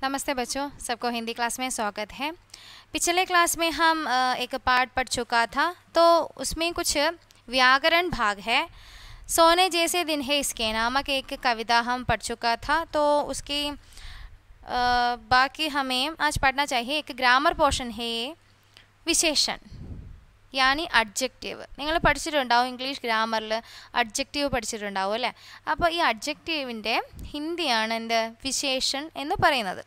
नमस्ते बच्चों, सबको हिंदी क्लास में स्वागत है। पिछले क्लास में हम एक पाठ पढ़ चुका था, तो उसमें कुछ व्याकरण भाग है। सोने जैसे दिन है इसके नामक एक कविता हम पढ़ चुका था, तो उसकी बाकी हमें आज पढ़ना चाहिए। एक ग्रामर पोर्शन है ये, विशेषण यानी അഡ്ജക്റ്റീവ്. നിങ്ങൾ പഠിച്ചിട്ടുണ്ടാവും ഇംഗ്ലീഷ് ഗ്രാമറിൽ അഡ്ജക്റ്റീവ് പഠിച്ചിട്ടുണ്ടാവും അല്ലേ? അപ്പോൾ ഈ അഡ്ജക്റ്റീവിൻ്റെ ഹിന്ദിയാണ് എന്ത്? വിശേഷൺ എന്ന് പറയുന്നത്.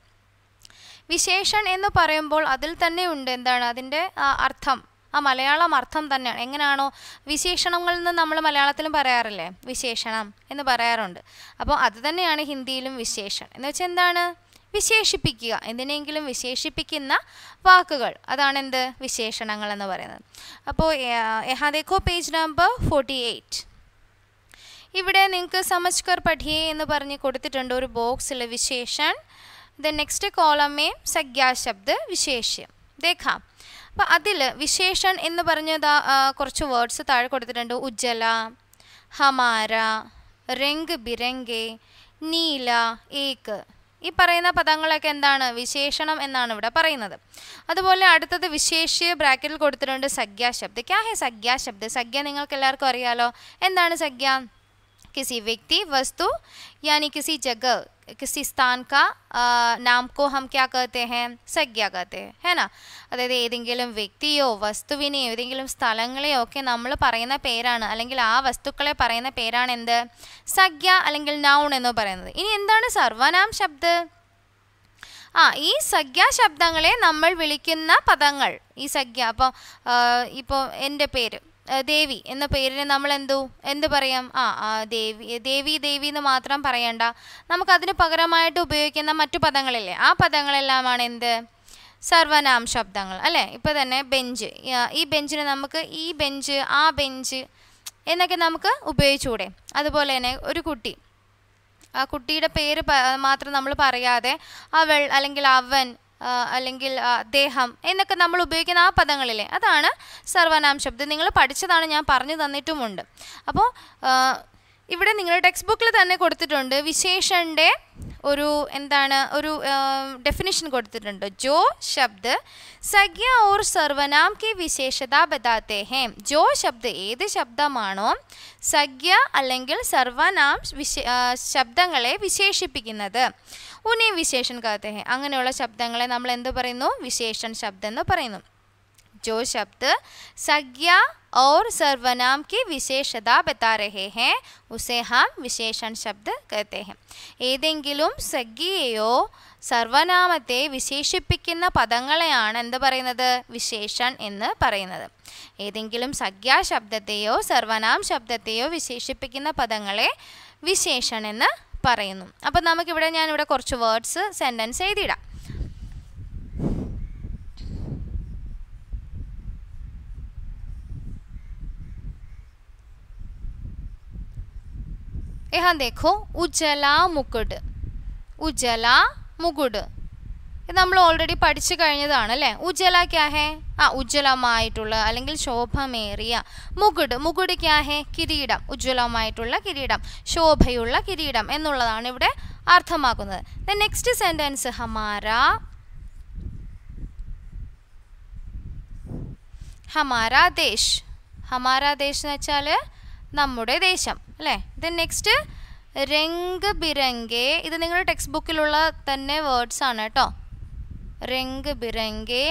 വിശേഷൺ എന്ന് പറയുമ്പോൾ അതിൽ തന്നെ ഉണ്ട് എന്താണ് അതിൻ്റെ അർത്ഥം. ആ മലയാളം അർത്ഥം തന്നെയാണ്. എങ്ങനെയാണോ വിശേഷണങ്ങളിൽ നിന്ന് നമ്മൾ മലയാളത്തിലും പറയാറില്ലേ വിശേഷണം എന്ന് പറയാറുണ്ട്. അപ്പോൾ അത് തന്നെയാണ് ഹിന്ദിയിലും വിശേഷൺ എന്ന് വെച്ചാൽ എന്താണ്? വിശേഷിപ്പിക്കുക, എന്തിനെങ്കിലും വിശേഷിപ്പിക്കുന്ന വാക്കുകൾ, അതാണ് എന്ത്? വിശേഷണങ്ങൾ എന്ന് പറയുന്നത്. അപ്പോൾ യഹാ ദേഖോ പേജ് നമ്പർ 48. ഇവിടെ നിങ്ങൾക്ക് സമജ് കർ പഠിയേ എന്ന് പറഞ്ഞ് കൊടുത്തിട്ടുണ്ട് ഒരു ബോക്സിൽ വിശേഷൺ. ദെൻ നെക്സ്റ്റ് കോളമേ സംജ്ഞാ ശബ്ദ വിശേഷ്യം ദേഖാം. അപ്പോൾ അതിൽ വിശേഷൺ എന്ന് പറഞ്ഞത് കുറച്ച് വേർഡ്സ് താഴെ കൊടുത്തിട്ടുണ്ട്. ഉജ്ജല, ഹമാര, രംഗ് ബിരംഗെ, നീല, ഏക്. ഈ പറയുന്ന പദങ്ങളൊക്കെ എന്താണ്? വിശേഷണം എന്നാണ് ഇവിടെ പറയുന്നത്. അതുപോലെ അടുത്തത് വിശേഷ്യ ബ്രാക്കറ്റിൽ കൊടുത്തിട്ടുണ്ട് സംജ്ഞാ ശബ്ദ. ക്യാ ഹേ സംജ്ഞാ ശബ്ദ? സംജ്ഞ നിങ്ങൾക്ക് എല്ലാവർക്കും അറിയാലോ. എന്താണ് സംജ്ഞ? किसी व्यक्ति, वस्तु यानी किसी जगह, किसी स्थान का नाम को हम क्या कहते हैं? संज्ञा कहते हैं, है ना? അതായത് ഏതെങ്കിലും വ്യക്തിയോ വസ്തുവിനെയോ ഏതെങ്കിലും സ്ഥലങ്ങളെയോ ഒക്കെ നമ്മൾ പറയുന്ന പേരാണ്, അല്ലെങ്കിൽ ആ വസ്തുക്കളെ പറയുന്ന പേരാണ് എന്ത്? സംജ്ഞ അല്ലെങ്കിൽ നൗൺ എന്ന് പറയുന്നത്. ഇനി എന്താണ് സർവനാം ശബ്ദ? ഈ സംജ്ഞാ ശബ്ദങ്ങളെ നമ്മൾ വിളിക്കുന്ന പദങ്ങൾ. ഈ സംജ്ഞ ഇപ്പോൾ എൻ്റെ പേര് ദേവി എന്ന പേരിന് നമ്മൾ എന്ത് പറയാം? ദേവി എന്ന് മാത്രം പറയണ്ട, നമുക്കതിന് പകരമായിട്ട് ഉപയോഗിക്കുന്ന മറ്റു പദങ്ങളില്ലേ, ആ പദങ്ങളെല്ലാമാണ് എന്ത്? സർവനാം ശബ്ദങ്ങൾ അല്ലേ? ഇപ്പോൾ തന്നെ ബെഞ്ച്, ഈ ബെഞ്ചിന് നമുക്ക് ഈ ബെഞ്ച്, ആ ബെഞ്ച് എന്നൊക്കെ നമുക്ക് ഉപയോഗിച്ചുകൂടെ? അതുപോലെ തന്നെ ഒരു കുട്ടി, ആ കുട്ടിയുടെ പേര് മാത്രം നമ്മൾ പറയാതെ അവൾ അല്ലെങ്കിൽ അവൻ അല്ലെങ്കിൽ അദ്ദേഹം എന്നൊക്കെ നമ്മൾ ഉപയോഗിക്കുന്ന ആ പദങ്ങളില്ലേ, അതാണ് സർവനാം ശബ്ദം. നിങ്ങൾ പഠിച്ചതാണ്, ഞാൻ പറഞ്ഞു തന്നിട്ടുമുണ്ട്. അപ്പോൾ ഇവിടെ നിങ്ങളുടെ ടെക്സ്റ്റ് ബുക്കിൽ തന്നെ കൊടുത്തിട്ടുണ്ട് വിശേഷൻ്റെ ഒരു ഒരു ഡെഫിനിഷൻ കൊടുത്തിട്ടുണ്ട്. ജോ ശബ്ദ സംജ്ഞ ഓർ സർവനാം കി വിശേഷത ബതാത്തെ ഹേ. ജോ ശബ്ദ ഏത് ശബ്ദമാണോ സംജ്ഞ അല്ലെങ്കിൽ സർവനാം ശബ്ദങ്ങളെ വിശേഷിപ്പിക്കുന്നത്, ഉനെ വിശേഷൻ कहते हैं. അങ്ങനെയുള്ള ശബ്ദങ്ങളെ നമ്മൾ എന്ത് പറയുന്നു? വിശേഷൺ ശബ്ദം എന്ന് പറയുന്നു. जो शब्द संज्ञा और सर्वनाम की विशेषता बता रहे हैं उसे हम विशेषण शब्द कहते हैं. ഏതെങ്കിലും സംജ്ഞയെയോ സർവനാമത്തെ വിശേഷിപ്പിക്കുന്ന പദങ്ങളെയാണ് എന്ത് പറയുന്നത്? വിശേഷൺ എന്ന് പറയുന്നത്. ഏതെങ്കിലും സംജ്ഞാ ശബ്ദത്തെയോ സർവനാം ശബ്ദത്തെയോ വിശേഷിപ്പിക്കുന്ന പദങ്ങളെ വിശേഷൺ എന്ന് പറയുന്നു. അപ്പോൾ നമുക്കിവിടെ ഞാനിവിടെ കുറച്ച് വേർഡ്സ് സെൻറ്റൻസ് എഴുതിയിടാം. यहाँ देखो ഉജ്ജല മുകുട്. ഉജ്ജല മുകുട് ഇത് നമ്മൾ ഓൾറെഡി പഠിച്ചു കഴിഞ്ഞതാണ് അല്ലേ? ഉജ്ജല ക്യാ ഹേ? ഉജ്ജ്വലമായിട്ടുള്ള അല്ലെങ്കിൽ ശോഭമേറിയ. മുകുട്, മുകുട് ക്യാ ഹേ? കിരീടം. ഉജ്ജ്വലമായിട്ടുള്ള കിരീടം, ശോഭയുള്ള കിരീടം എന്നുള്ളതാണ് ഇവിടെ അർത്ഥമാക്കുന്നത്. Next sentence Hamara. ഹമാര ദേശ്. ഹമാര ദേശ് എന്ന് വെച്ചാൽ നമ്മുടെ ദേശം അല്ലേ? നെക്സ്റ്റ് രംഗ് ബിരംഗെ. ഇത് നിങ്ങളുടെ ടെക്സ്റ്റ് ബുക്കിലുള്ള തന്നെ വേർഡ്സ് ആണ് കേട്ടോ. രംഗ് ബിരംഗെ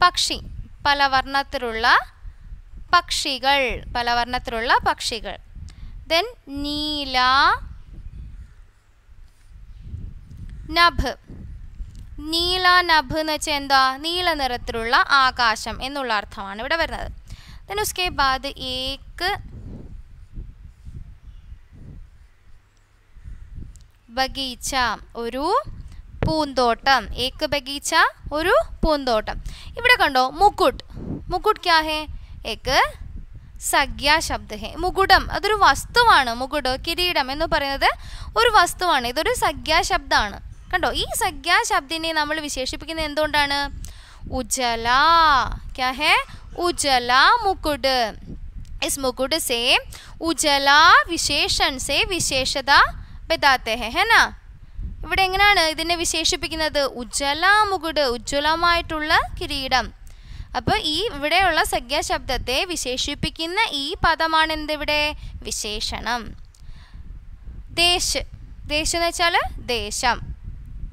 പക്ഷി, പല വർണ്ണത്തിലുള്ള പക്ഷികൾ, പല വർണ്ണത്തിലുള്ള പക്ഷികൾ. ദെൻ നീല നഭ്. നീല നഭ് എന്ന് വെച്ചാൽ എന്താ? നീല നിറത്തിലുള്ള ആകാശം എന്നുള്ള അർത്ഥമാണ് ഇവിടെ വരുന്നത്. ദെൻ ഉസ്കെ ബാദ് ഏക് ബഗീച്ച, ഒരു പൂന്തോട്ടം. ഏക് ബഗീച്ച, ഒരു പൂന്തോട്ടം. ഇവിടെ കണ്ടോ മുകുട്. മുകുട് ക്യാ ഹേ? ഏക് സംജ്ഞാ ശബ്ദ ഹേ. മുകുടം അതൊരു വസ്തുവാണ്. മുകുട്, കിരീടം എന്ന് പറയുന്നത് ഒരു വസ്തുവാണ്. ഇതൊരു സംജ്ഞാ ശബ്ദമാണ്. കണ്ടോ, ഈ സംജ്ഞാ ശബ്ദിനെ നമ്മൾ വിശേഷിപ്പിക്കുന്നത് എന്തുകൊണ്ടാണ്? ഉജ്ജല. ക്യാ ഹേ? ഉജ്ജല മുകുട്. इस मुकुट से उजला विशेषण से विशेषता बताते हैं, है ना? ഇവിടെ എങ്ങനെയാണ് ഇതിനെ വിശേഷിപ്പിക്കുന്നത്? ഉജ്ജ്വല മുകുട്, ഉജ്ജ്വലമായിട്ടുള്ള കിരീടം. അപ്പോൾ ഈ ഇവിടെയുള്ള സംജ്ഞാശബ്ദത്തെ വിശേഷിപ്പിക്കുന്ന ഈ പദമാണ് എന്തിവിടെ? വിശേഷണം. ദേശ്, ദേശ് എന്ന് വെച്ചാൽ ദേശം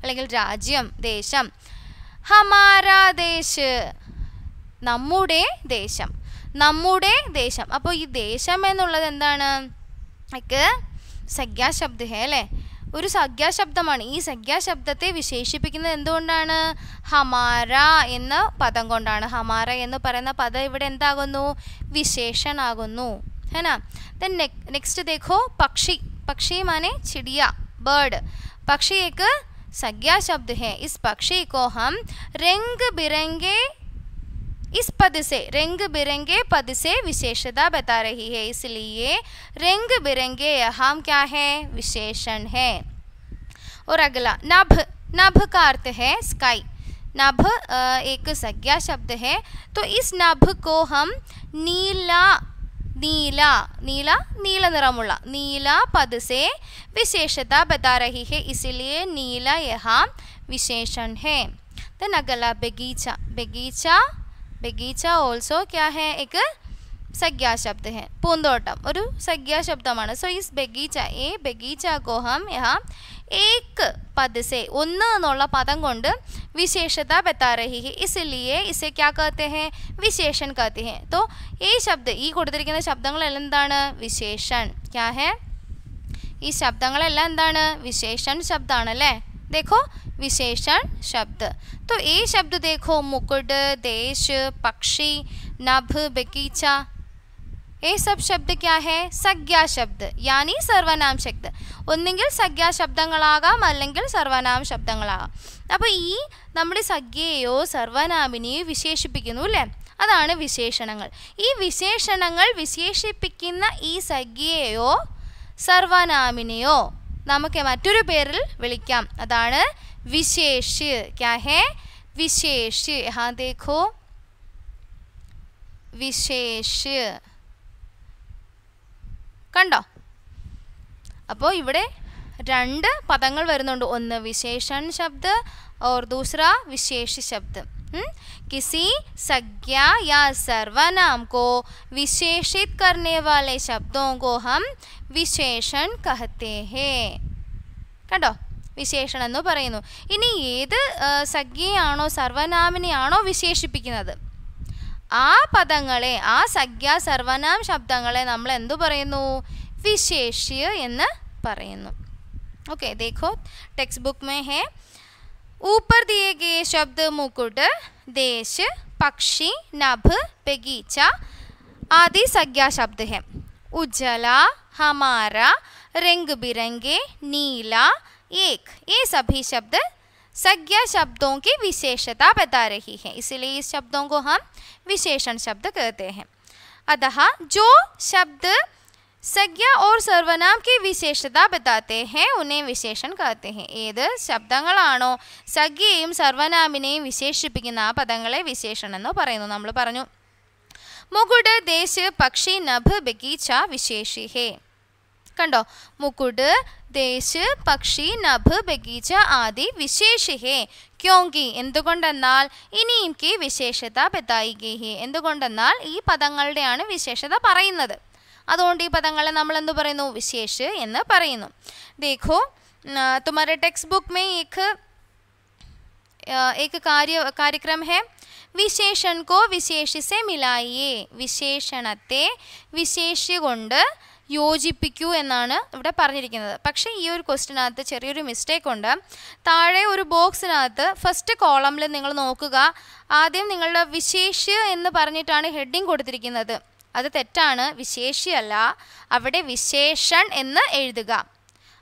അല്ലെങ്കിൽ രാജ്യം, ദേശം. ഹമാരാ ദേശ്, നമ്മുടെ ദേശം, നമ്മുടെ ദേശം. അപ്പോൾ ഈ ദേശം എന്നുള്ളത് എന്താണ്? एक സംജ്ഞാശബ്ദ ഹേ അല്ലേ, ഒരു സംജ്ഞാശബ്ദമാണ്. ഈ സംജ്ഞാശബ്ദത്തെ വിശേഷിപ്പിക്കുന്നത് എന്തുകൊണ്ടാണ്? ഹമാര എന്ന പദം കൊണ്ടാണ്. ഹമാര എന്ന് പറയുന്ന പദം ഇവിടെ എന്താകുന്നു? വിശേഷണാകുന്നു. है ना. देन नेक्स्ट देखो पक्षी, पक्षी माने चिड़िया, बर्ड. पक्षी एक संज्ञा शब्द है. इस पक्षी को हम रंग बिरंगे इस पद से, रंग बिरंगे पद से विशेषता बता रही है, इसलिए रंग बिरंगे यहाँ क्या है? विशेषण है. और अगला नभ, नभ का अर्थ है स्काई. नभ एक संज्ञा शब्द है. तो इस नभ को हम नीला, नीला, नीला, नीला निरमुला, नीला पद से विशेषता बता रही है, इसलिए नीला यहाँ विशेषण है. देन अगला बगीचा, बगीचा, बगीचा ऑल्सो क्या है? एक संज्ञा शब्द है. पूंदोटम ഒരു സംജ്ഞാ ശബ്ദമാണ്. സോ ഇസ് ബഗീച്ച, ए बगीचा को हम यहाँ एक पद से, ഒന്ന് എന്നുള്ള പദം കൊണ്ട് विशेषता बता रही है, इसलिए इसे क्या कहते हैं? विशेषण कहते हैं. तो ये शब्द ഈ കൊടുത്തിരിക്കുന്ന ശബ്ദങ്ങളെല്ലാം എന്താണ്? വിശേഷൺ. क्या है? ഈ ശബ്ദങ്ങളെല്ലാം എന്താണ്? വിശേഷൺ ശബ്ദമാണ് അല്ലേ. देखो विशेषण शब्द. तो ये शब्द देखो मुकुट, देश, पक्षी, नभ, बगीचा, ये सब शब्द क्या है? संज्ञा शब्द यानी सर्वनाम शब्द. ഒന്നെങ്കിൽ സംജ്ഞാ ശബ്ദങ്ങളാകാം അല്ലെങ്കിൽ സർവനാമ ശബ്ദങ്ങളാകാം. അപ്പോൾ ഈ നമ്മുടെ സംജ്ഞയെയോ സർവനാമിനെയോ വിശേഷിപ്പിക്കുന്നു അല്ലേ, അതാണ് വിശേഷണങ്ങൾ. ഈ വിശേഷണങ്ങൾ വിശേഷിപ്പിക്കുന്ന ഈ സംജ്ഞയെയോ സർവനാമിനെയോ നമുക്ക് മറ്റൊരു പേരിൽ വിളിക്കാം, അതാണ് വിശേഷ്യ. क्या है? विशेष्य. यहाँ देखो വിശേഷ്യ, കണ്ടോ? അപ്പോൾ ഇവിടെ രണ്ട് പദങ്ങൾ വരുന്നുണ്ട്. ഒന്ന് വിശേഷൺ ശബ്ദ और दूसरा विशेष शब्द. किसी संज्ञा या सर्वनाम को विशेषित करने वाले शब्दों को हम विशेषण कहते हैं. കണ്ടോ? വിശേഷണം എന്ന് പറയുന്നു. ഇനി ഏത് സംജ്ഞയാണോ സർവനാമിനെയാണോ വിശേഷിപ്പിക്കുന്നത് ആ പദങ്ങളെ, ആ സംജ്ഞ സർവനാം ശബ്ദങ്ങളെ നമ്മൾ എന്തു പറയുന്നു? വിശേഷ്യ എന്ന് പറയുന്നു. ओके देखो टेक्स्ट बुक में है, ऊपर दिए गए शब्द मुकुट, देश, पक्षी, नभ, बगीचा आदि संज्ञा शब्द है. उज्ज्वला, हमारा, रंग बिरंगे, नीला, एक, ये सभी शब्द संज्ञा शब्दों की विशेषता बता रही है, इसलिए इस शब्दों को हम विशेषण शब्द कहते हैं. अतः जो शब्द संज्ञा और सर्वनाम की विशेषता बताते हैं उन्हें विशेषण कहते हैं. ഏത് ശബ്ദങ്ങളാണോ സംജ്ഞയെയും സർവനാമിനെയും വിശേഷിപ്പിക്കുന്ന ആ പദങ്ങളെ വിശേഷണം എന്ന് പറയുന്നു. നമ്മൾ പറഞ്ഞു മുകുട്, ദേശ്, പക്ഷി, നഭ്, ബഗീച്ച വിശേഷി ഹേ. കണ്ടോ? മുകുട്, ദേശ്, പക്ഷി, നഭ്, ബഗീച്ച ആദി വിശേഷി ഹേ. ക്യോങ്കി എന്തുകൊണ്ടെന്നാൽ ഇനിക്ക് വിശേഷത ബതായി ഗയി ഹേ. എന്തുകൊണ്ടെന്നാൽ ഈ പദങ്ങളുടെയാണ് വിശേഷത പറയുന്നത്. അതുകൊണ്ട് ഈ പദങ്ങളെ നമ്മൾ എന്തു പറയുന്നു? വിശേഷ് എന്ന് പറയുന്നു. देखो तुम्हारे टेक्स्ट बुक में एक कार्यक्रम है, विशेषण को विशेष से मिलाइए. വിശേഷണത്തെ വിശേഷ കൊണ്ട് യോജിപ്പിക്കൂ എന്നാണ് ഇവിടെ പറഞ്ഞിരിക്കുന്നത്. പക്ഷേ ഈ ഒരു ക്വസ്റ്റിനകത്ത് ചെറിയൊരു മിസ്റ്റേക്ക് ഉണ്ട്. താഴെ ഒരു ബോക്സിനകത്ത് ഫസ്റ്റ് കോളമിൽ നിങ്ങൾ നോക്കുക, ആദ്യം നിങ്ങളുടെ വിശേഷ്യ എന്ന് പറഞ്ഞിട്ടാണ് ഹെഡിങ് കൊടുത്തിരിക്കുന്നത്. അത് തെറ്റാണ്, വിശേഷ്യല്ല, അവിടെ വിശേഷൺ എന്ന് എഴുതുക.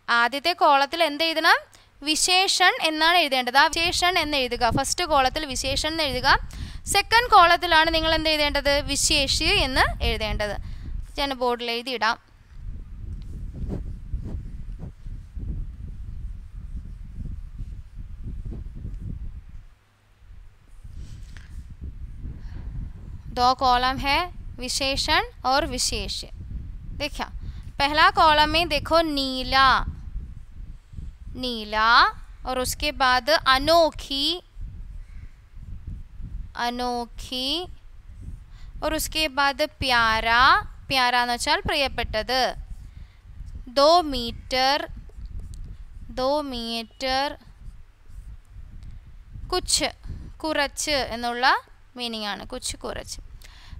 ആദ്യത്തെ കോളത്തിൽ എന്ത് എഴുതണം? വിശേഷൺ എന്നാണ് എഴുതേണ്ടത്. ആ വിശേഷൺ എന്ന് എഴുതുക. ഫസ്റ്റ് കോളത്തിൽ വിശേഷൺ എന്ന് എഴുതുക. സെക്കൻഡ് കോളത്തിലാണ് നിങ്ങൾ എന്ത് എഴുതേണ്ടത്? വിശേഷ്യ എന്ന് എഴുതേണ്ടത്. ഞാൻ ബോർഡിൽ എഴുതിയിടാം. दो कॉलम है, विशेषण और विशेष्य. देखा पहला कॉलम में देखो नीला, नीला, और उसके बाद अनोखी, अनोखी, और उसके बाद प्यारा, प्यारा എന്ന് വെച്ചാൽ പ്രിയപ്പെട്ടത്. 2 मीटर, 2 मीटर, कुछ, കുറച്ച് എന്നുള്ള मीनिंग ആണ്, कुछ കുറച്ച്.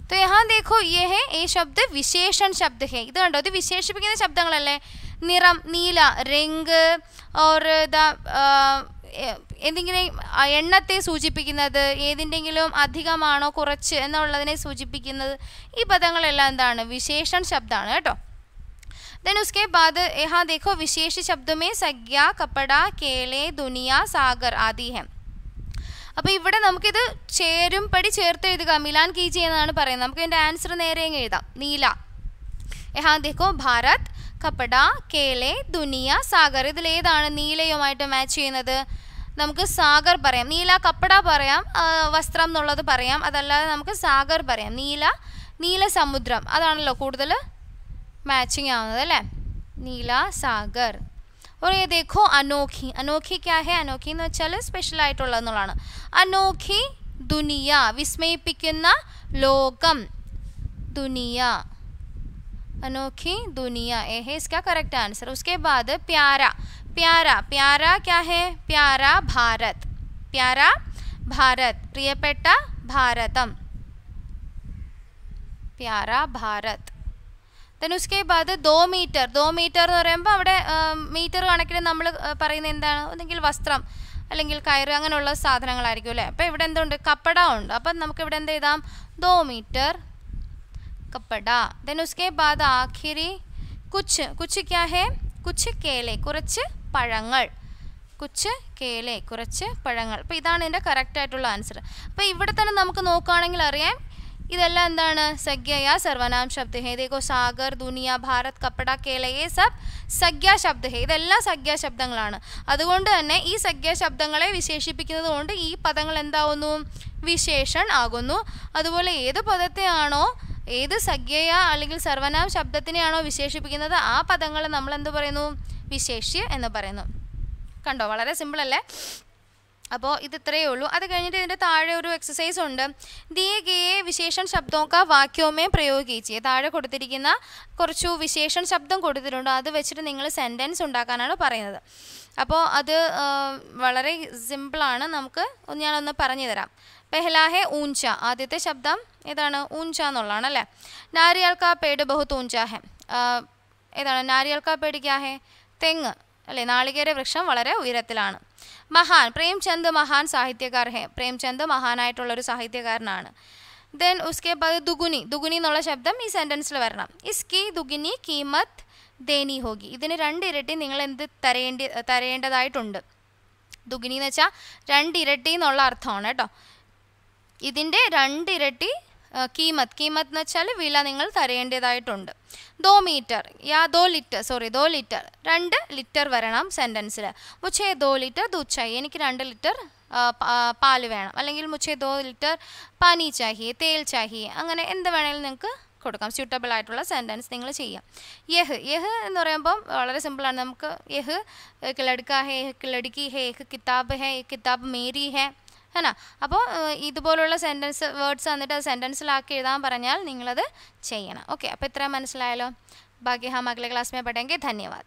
तो यहाँ देखो ये है, ये शब्द विशेषण शब्द है. ഇത് കണ്ടോ, ഇത് വിശേഷിപ്പിക്കുന്ന ശബ്ദങ്ങളല്ലേ. നിറം, നീല, രംഗ്, और എന്തെങ്കിലും എണ്ണത്തെ സൂചിപ്പിക്കുന്നത്, ഏതിൻ്റെങ്കിലും അധികമാണോ കുറച്ച് എന്നുള്ളതിനെ സൂചിപ്പിക്കുന്നത്, ഈ പദങ്ങളെല്ലാം എന്താണ്, വിശേഷൺ ശബ്ദമാണ് കേട്ടോ. देन उसके बाद यहाँ देखो विशेष शब्द में संज्ञा, कपड़ा, केले, दुनिया, सागर आदि है. അപ്പോൾ ഇവിടെ നമുക്കിത് ചേരും പടി ചേർത്ത് എഴുതുക, മിലാൻ കീജിയെ എന്നാണ് പറയുന്നത്. നമുക്ക് ഇതിൻ്റെ ആൻസർ നേരെ അങ്ങ് എഴുതാം. നീല, यहाँ देखो भारत, कपड़ा, केले, दुनिया, सागर. ഇതിലേതാണ് നീലയുമായിട്ട് മാച്ച് ചെയ്യുന്നത്? നമുക്ക് സാഗർ പറയാം. നീല കപ്പട പറയാം, വസ്ത്രം എന്നുള്ളത് പറയാം. അതല്ലാതെ നമുക്ക് സാഗർ പറയാം. നീല, നീല സമുദ്രം, അതാണല്ലോ കൂടുതൽ मैचिंग ആവുന്നത് അല്ലേ. നീല, സാഗർ. और ये देखो अनोखी, अनोखी क्या है? अनोखी എന്ന് വെച്ചാൽ സ്പെഷ്യൽ ആയിട്ടുള്ളതെന്നുള്ളതാണ്. अनोखी दुनिയ, വിസ്മയിപ്പിക്കുന്ന ലോകം, दुनिയ, अनोखी दुनिया, ये है इसका करेक्ट आंसर. उसके बाद प्यारा, प्यारा, प्यारा क्या है? प्यारा भारत, प्यारा भारत, പ്രിയപ്പെട്ട ഭാരതം, प्यारा भारत. then उसके बाद 2 मीटर, 2 मीटर എന്ന് പറയുമ്പോൾ അവിടെ മീറ്റർ കണക്കിന് നമ്മൾ പറയുന്നത് എന്താണ്? ഒന്നെങ്കിൽ വസ്ത്രം അല്ലെങ്കിൽ കയറ് അങ്ങനെയുള്ള സാധനങ്ങളായിരിക്കും അല്ലേ. അപ്പോൾ ഇവിടെ എന്തുണ്ട്? കപ്പട ഉണ്ട്. അപ്പം നമുക്ക് ഇവിടെ എന്ത് എഴുതാം? 2 मीटर कपड़ा. देन उसके बाद आखिरी कुछ, कुछ क्या है? कुछ केले, കുറച്ച് പഴങ്ങൾ, കുച്ച് കേലെ, കുറച്ച് പഴങ്ങൾ. അപ്പോൾ ഇതാണ് ഇതിൻ്റെ കറക്റ്റ് ആയിട്ടുള്ള ആൻസർ. അപ്പോൾ ഇവിടെ തന്നെ നമുക്ക് നോക്കുകയാണെങ്കിൽ അറിയാം ഇതെല്ലാം എന്താണ്? संज्ञा या सर्वनाम शब्द है. देखो सागर, दुनिया, भारत, कपड़ा, केले, ये सब संज्ञा शब्द है. ഇതെല്ലാം സംജ്ഞാ ശബ്ദങ്ങളാണ്. അതുകൊണ്ട് തന്നെ ഈ സംജ്ഞാ ശബ്ദങ്ങളെ വിശേഷിപ്പിക്കുന്നത് കൊണ്ട് ഈ പദങ്ങൾ എന്താവുന്നു? വിശേഷൺ ആകുന്നു. അതുപോലെ ഏത് പദത്തെയാണോ, ഏത് സംജ്ഞയ അല്ലെങ്കിൽ സർവനാം ശബ്ദത്തിനെയാണോ വിശേഷിപ്പിക്കുന്നത് ആ പദങ്ങളെ നമ്മൾ എന്ത് പറയുന്നു? വിശേഷ്യ എന്ന് പറയുന്നു. കണ്ടോ, വളരെ സിമ്പിൾ അല്ലേ. അപ്പോൾ ഇത് ഇത്രയേ ഉള്ളൂ. അത് കഴിഞ്ഞിട്ട് ഇതിൻ്റെ താഴെ ഒരു എക്സസൈസ് ഉണ്ട്. ദിയേ ഗയേ വിശേഷൺ ശബ്ദോं का वाक्यों में प्रयोग कीजिए. താഴെ കൊടുത്തിരിക്കുന്ന കുറച്ചു വിശേഷൺ ശബ്ദം കൊടുത്തിട്ടുണ്ട്. അത് വെച്ചിട്ട് നിങ്ങൾ സെൻറ്റൻസ് ഉണ്ടാക്കാനാണ് പറയുന്നത്. അപ്പോൾ അത് വളരെ സിമ്പിളാണ്. നമുക്ക് ഞാനൊന്ന് പറഞ്ഞു തരാം. പെഹ്ലാ ഹെ ഊഞ്ച, ആദ്യത്തെ ശബ്ദം ഏതാണ്? ഊഞ്ച എന്നുള്ളതാണ് അല്ലേ. നാരിയൽ കാ പേട് ബഹുത് ഊഞ്ച ഹെ, ഏതാണ്? നാരിയൽ കാ പേട് ക്യാ ഹെ? തെങ്ങ് അല്ലേ. നാളികേര വൃക്ഷം വളരെ ഉയരത്തിലാണ്. മഹാൻ, പ്രേംചന്ദ് മഹാൻ സാഹിത്യകാർ ഹെ, പ്രേംചന്ദ് മഹാനായിട്ടുള്ളൊരു സാഹിത്യകാരനാണ്. ദെൻ ഉസ്കെ ബാദ് ദുഗുനി, ദുഗുനി എന്നുള്ള ശബ്ദം ഈ സെൻറ്റൻസിൽ വരണം. ഇസ്കി ദുഗുനി കീമത്ത് ദേനി ഹോഗി, ഇതിന് 2 ഇരട്ടി നിങ്ങൾ എന്ത് തരേണ്ടതായിട്ടുണ്ട്. ദുഗുനി എന്ന് വെച്ചാൽ 2 ഇരട്ടി എന്നുള്ള അർത്ഥമാണ് കേട്ടോ. ഇതിൻ്റെ 2 ഇരട്ടി कीमत, कीमत എന്ന് വെച്ചാൽ വില നിങ്ങൾ തരേണ്ടതായിട്ടുണ്ട്. 2 मीटर या 2 लीटर, സോറി 2 लीटर, 2 ലിറ്റർ വരണം സെൻറ്റൻസിൽ. മുझे 2 लीटर दूध चाहिए, എനിക്ക് 2 ലിറ്റർ പാല് വേണം. അല്ലെങ്കിൽ മുझे 2 लीटर പാനി चाहिए, തേൽ चाहिए, അങ്ങനെ എന്ത് വേണമെങ്കിലും നിങ്ങൾക്ക് കൊടുക്കാം. സ്യൂട്ടബിൾ ആയിട്ടുള്ള സെൻറ്റൻസ് നിങ്ങൾ ചെയ്യാം. യഹ്, യഹ് എന്ന് പറയുമ്പം വളരെ സിമ്പിളാണ്. നമുക്ക് യഹ് एक लड़का है, एक लड़की है, एक किताब है, एक किताब मेरी है, है ना. അപ്പോൾ ഇതുപോലുള്ള സെൻറ്റൻസ് വേർഡ്സ് വന്നിട്ട് അത് സെൻറ്റൻസിലാക്കി എഴുതാൻ പറഞ്ഞാൽ നിങ്ങളത് ചെയ്യണം. ഓക്കെ, അപ്പോൾ ഇത്രയും മനസ്സിലായല്ലോ. ബാക്കി ഹം അഗ്ലേ ക്ലാസ് में पढ़ेंगे. धन्यवाद.